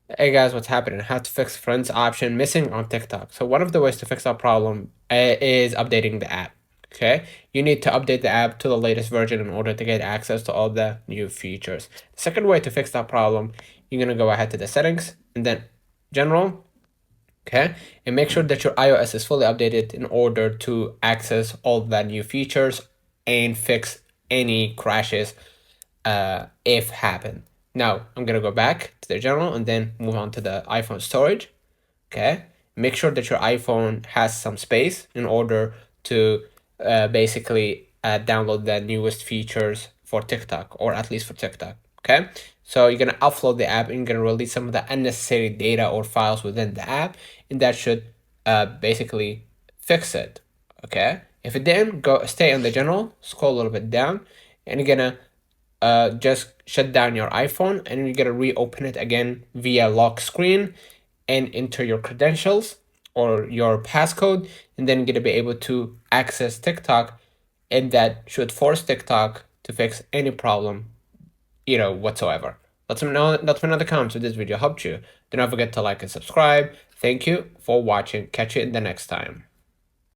Hey guys, what's happening? How to fix friends option missing on TikTok. So one of the ways to fix that problem is updating the app. Okay, you need to update the app to the latest version in order to get access to all the new features. The second way to fix that problem, you're gonna go ahead to the settings and then general. Okay, and make sure that your iOS is fully updated in order to access all the new features and fix any crashes if happen. Now I'm gonna go back to the general and then move on to the iPhone storage. Okay, make sure that your iPhone has some space in order to basically download the newest features for TikTok, or at least for TikTok. Okay, so you're gonna upload the app and you're gonna release some of the unnecessary data or files within the app, and that should basically fix it. Okay, if it didn't, go stay on the general, scroll a little bit down, and you're gonna just shut down your iPhone and you're gonna reopen it again via lock screen and enter your credentials or your passcode, and then you're gonna be able to access TikTok, and that should force TikTok to fix any problem, whatsoever. Let me know in the comments if this video helped you. Do not forget to like and subscribe. Thank you for watching. Catch you in the next time.